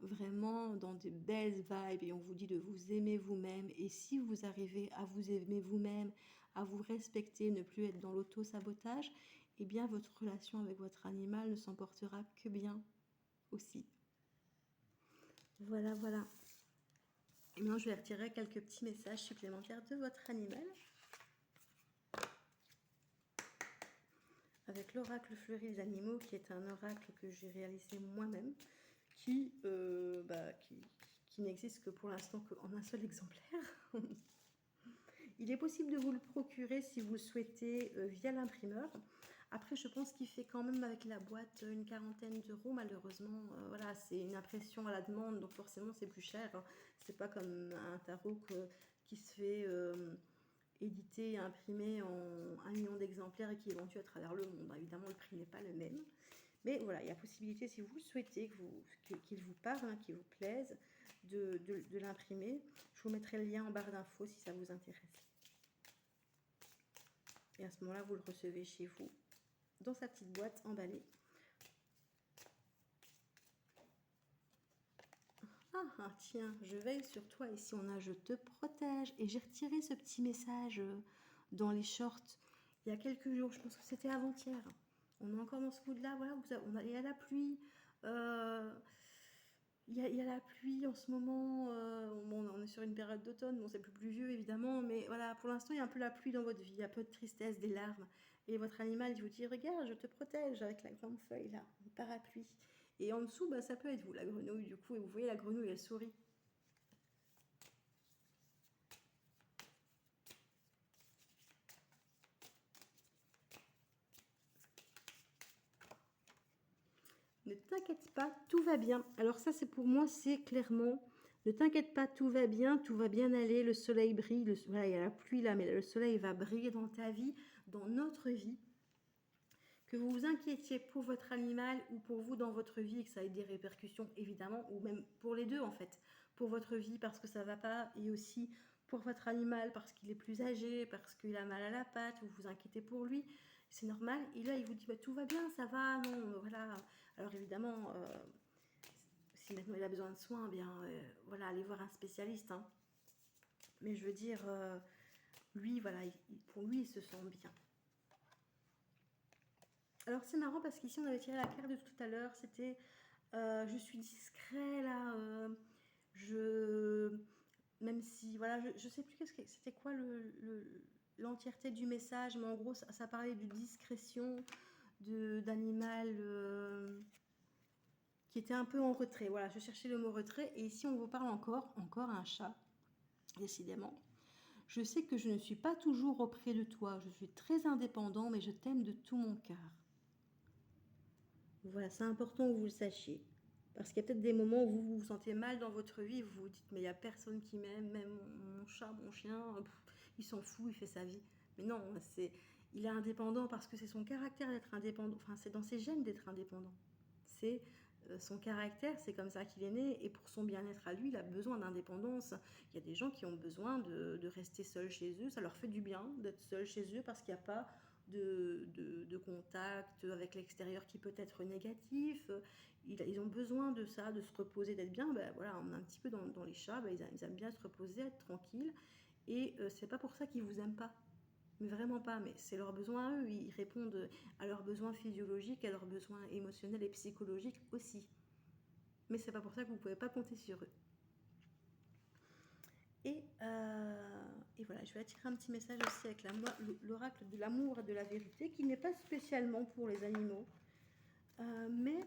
[SPEAKER 1] vraiment dans de belles vibes, et on vous dit de vous aimer vous-même. Et si vous arrivez à vous aimer vous-même, à vous respecter, ne plus être dans l'auto-sabotage, eh bien votre relation avec votre animal ne s'emportera que bien aussi. Voilà, voilà. Et maintenant, je vais retirer quelques petits messages supplémentaires de votre animal. Avec l'oracle fleuri des animaux, qui est un oracle que j'ai réalisé moi-même, qui n'existe que pour l'instant qu'en un seul exemplaire. Il est possible de vous le procurer si vous le souhaitez via l'imprimeur. Après, je pense qu'il fait quand même avec la boîte une quarantaine d'euros, malheureusement. Voilà, c'est une impression à la demande, donc forcément c'est plus cher, hein. C'est pas comme un tarot qui se fait éditer et imprimer en 1 million d'exemplaires et qui est vendu à travers le monde. Évidemment, le prix n'est pas le même. Mais voilà, il y a possibilité, si vous le souhaitez, qu'il vous parle, hein, qu'il vous plaise, de l'imprimer. Je vous mettrai le lien en barre d'infos si ça vous intéresse. Et à ce moment-là, vous le recevez chez vous, dans sa petite boîte emballée. Ah, tiens, je veille sur toi. Ici, on a « Je te protège ». Et j'ai retiré ce petit message dans les shorts il y a quelques jours. Je pense que c'était avant-hier. On est encore dans ce mood-là. Voilà, il y a la pluie. Il y a la pluie en ce moment. Bon, on est sur une période d'automne. Bon, c'est plus pluvieux, évidemment. Mais voilà, pour l'instant, il y a un peu la pluie dans votre vie. Il y a un peu de tristesse, des larmes. Et votre animal, il vous dit « Regarde, je te protège » avec la grande feuille, là, une parapluie. Et en dessous, bah, ça peut être vous, la grenouille, du coup. Et vous voyez, la grenouille, elle sourit. Ne t'inquiète pas, tout va bien. Alors ça, c'est pour moi, c'est clairement, ne t'inquiète pas, tout va bien aller, le soleil brille, voilà, il y a la pluie là, mais le soleil va briller dans ta vie, dans notre vie. Que vous vous inquiétiez pour votre animal ou pour vous dans votre vie et que ça ait des répercussions, évidemment, ou même pour les deux, en fait. Pour votre vie parce que ça va pas, et aussi pour votre animal parce qu'il est plus âgé, parce qu'il a mal à la patte, vous vous inquiétez pour lui. C'est normal. Et là, il vous dit, bah, tout va bien, ça va, non, voilà. Alors évidemment, si maintenant il a besoin de soins, bien, voilà, allez voir un spécialiste, hein. Mais je veux dire, lui, voilà, pour lui, il se sent bien. Alors c'est marrant parce qu'ici on avait tiré la carte de tout à l'heure, c'était je suis discret là, même si, voilà, je sais plus c'était quoi l'entièreté du message, mais en gros ça parlait de discrétion, d'animal qui était un peu en retrait. Voilà, je cherchais le mot retrait et ici on vous parle encore un chat, décidément. Je sais que je ne suis pas toujours auprès de toi, je suis très indépendant, mais je t'aime de tout mon cœur. Voilà, c'est important que vous le sachiez. Parce qu'il y a peut-être des moments où vous vous sentez mal dans votre vie, vous vous dites, mais il n'y a personne qui m'aime, même mon chat, mon chien, il s'en fout, il fait sa vie. Mais non, il est indépendant parce que c'est son caractère d'être indépendant, enfin c'est dans ses gènes d'être indépendant. C'est son caractère, c'est comme ça qu'il est né, et pour son bien-être à lui, il a besoin d'indépendance. Il y a des gens qui ont besoin de rester seuls chez eux, ça leur fait du bien d'être seuls chez eux parce qu'il n'y a pas de contact avec l'extérieur qui peut être négatif. Ils ont besoin de ça, de se reposer, d'être bien. Ben, voilà, on est un petit peu dans les chats, ben, ils aiment bien se reposer, être tranquilles. Et c'est pas pour ça qu'ils vous aiment pas. Mais vraiment pas, mais c'est leurs besoins à eux. Ils répondent à leurs besoins physiologiques, à leurs besoins émotionnels et psychologiques aussi. Mais c'est pas pour ça que vous pouvez pas compter sur eux. Et voilà, je vais attirer un petit message aussi avec l'oracle de l'amour et de la vérité, qui n'est pas spécialement pour les animaux, mais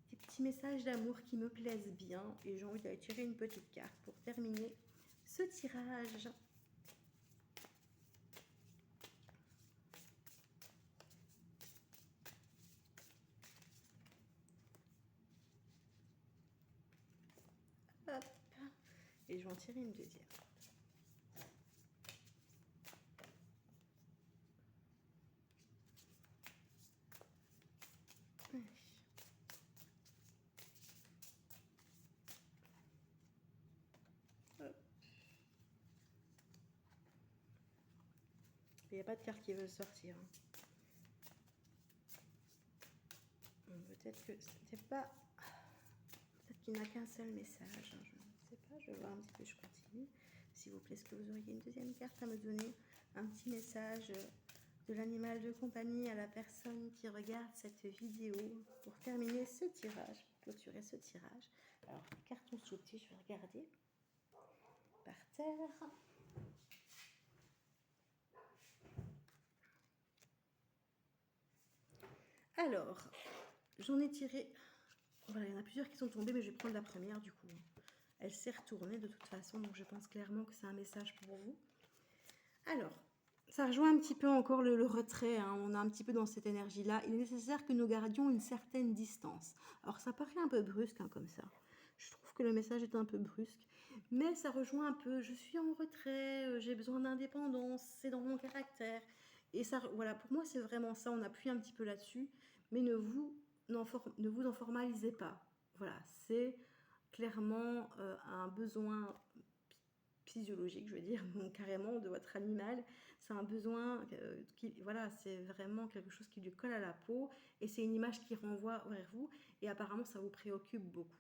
[SPEAKER 1] des petits messages d'amour qui me plaisent bien. Et j'ai envie d'aller tirer une petite carte pour terminer ce tirage. Hop. Et je vais en tirer une deuxième. Il n'y a pas de carte qui veut sortir. Peut-être que c'était pas... Peut-être qu'il n'a qu'un seul message. Je ne sais pas, je vais voir un petit peu, je continue. S'il vous plaît, est-ce que vous auriez une deuxième carte à me donner? Un petit message de l'animal de compagnie à la personne qui regarde cette vidéo pour terminer ce tirage, pour clôturer ce tirage. Alors, les cartons sautés, je vais regarder par terre. Alors, j'en ai tiré... Voilà, il y en a plusieurs qui sont tombées, mais je vais prendre la première du coup. Elle s'est retournée de toute façon, donc je pense clairement que c'est un message pour vous. Alors, Ça rejoint un petit peu encore le retrait, hein, on est un petit peu dans cette énergie-là. Il est nécessaire que nous gardions une certaine distance. Alors ça paraît un peu brusque, hein, comme ça. Je trouve que le message est un peu brusque, mais ça rejoint un peu, je suis en retrait, j'ai besoin d'indépendance, c'est dans mon caractère. Et ça, voilà, pour moi c'est vraiment ça, on appuie un petit peu là-dessus, mais ne vous en formalisez pas. Voilà, c'est clairement un besoin physiologique, je veux dire, carrément de votre animal. C'est un besoin qui, voilà, c'est vraiment quelque chose qui lui colle à la peau et c'est une image qui renvoie vers vous et apparemment ça vous préoccupe beaucoup.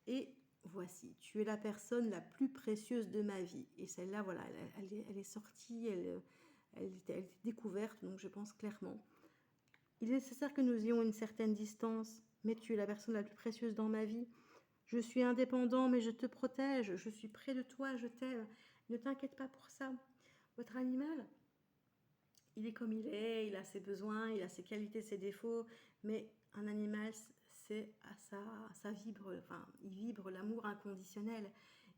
[SPEAKER 1] Et voici, tu es la personne la plus précieuse de ma vie. Et celle-là, voilà, elle est sortie, elle était découverte, donc je pense clairement. Il est nécessaire que nous ayons une certaine distance, mais tu es la personne la plus précieuse dans ma vie. Je suis indépendant, mais je te protège. Je suis près de toi, je t'aime. Ne t'inquiète pas pour ça. Votre animal, il est comme il a ses besoins, il a ses qualités, ses défauts, mais un animal, c'est ça vibre, enfin, il vibre l'amour inconditionnel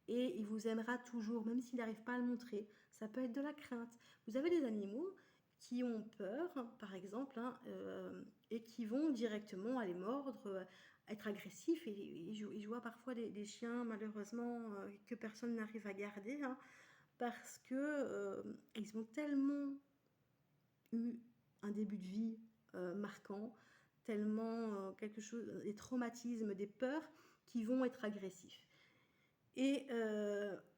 [SPEAKER 1] et il vous aimera toujours, même s'il n'arrive pas à le montrer. Ça peut être de la crainte. Vous avez des animaux qui ont peur, par exemple, hein, et qui vont directement aller mordre, être agressifs. Et je vois parfois des chiens, malheureusement, que personne n'arrive à garder, hein, parce que ils ont tellement eu un début de vie marquant, tellement quelque chose, des traumatismes, des peurs qui vont être agressifs. Et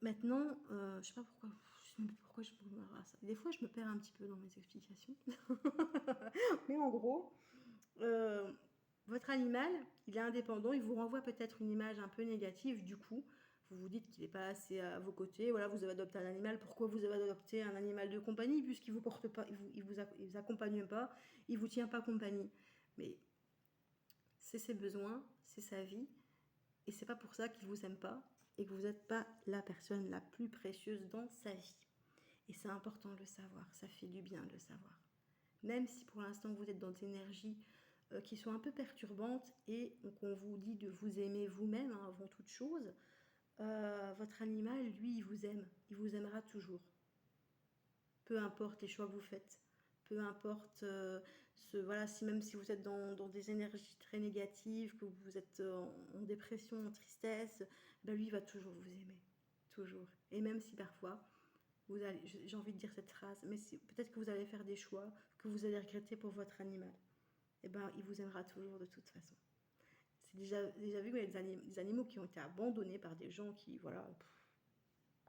[SPEAKER 1] maintenant, je sais pas pourquoi, je me ça. Des fois, je me perds un petit peu dans mes explications. Mais en gros, euh, votre animal, il est indépendant, il vous renvoie peut-être une image un peu négative du coup. Vous vous dites qu'il n'est pas assez à vos côtés. Voilà, vous avez adopté un animal. Pourquoi vous avez adopté un animal de compagnie puisqu'il vous porte pas, il vous accompagne pas, il vous tient pas compagnie. Mais c'est ses besoins, c'est sa vie, et c'est pas pour ça qu'il vous aime pas et que vous n'êtes pas la personne la plus précieuse dans sa vie. Et c'est important de le savoir. Ça fait du bien de le savoir. Même si pour l'instant vous êtes dans des énergies qui sont un peu perturbantes et qu'on vous dit de vous aimer vous-même, hein, avant toute chose, votre animal, lui, il vous aimera toujours. Peu importe les choix que vous faites, peu importe voilà, même si vous êtes dans des énergies très négatives, que vous êtes en dépression, en tristesse, ben lui, il va toujours vous aimer, toujours. Et même si parfois, j'ai envie de dire cette phrase, mais peut-être que vous allez faire des choix que vous allez regretter pour votre animal, et ben il vous aimera toujours de toute façon. C'est déjà vu qu'il y a des animaux qui ont été abandonnés par des gens qui, voilà,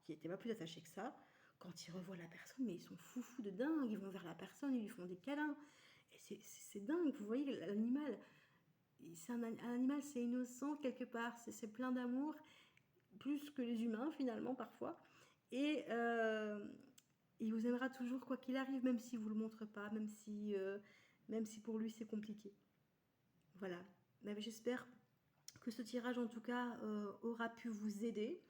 [SPEAKER 1] qui n'étaient pas plus attachés que ça. Quand ils revoient la personne, mais ils sont fous de dingue, ils vont vers la personne, ils lui font des câlins. Et c'est dingue, vous voyez, l'animal, un animal, c'est innocent quelque part, c'est plein d'amour, plus que les humains finalement parfois. Et il vous aimera toujours quoi qu'il arrive, même si vous ne le montrez pas, même si pour lui c'est compliqué. Voilà. Mais j'espère que ce tirage en tout cas aura pu vous aider.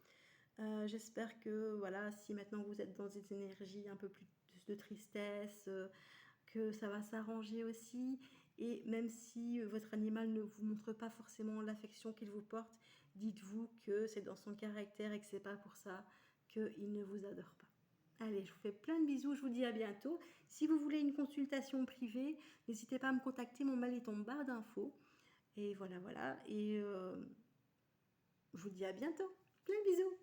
[SPEAKER 1] J'espère que voilà, si maintenant vous êtes dans des énergies un peu plus de tristesse, que ça va s'arranger aussi. Et même si votre animal ne vous montre pas forcément l'affection qu'il vous porte, dites-vous que c'est dans son caractère et que c'est pas pour ça qu'il ne vous adore pas. Allez, je vous fais plein de bisous, je vous dis à bientôt. Si vous voulez une consultation privée, n'hésitez pas à me contacter, mon mail est en barre d'infos. Et voilà, voilà. Et je vous dis à bientôt. Plein de bisous.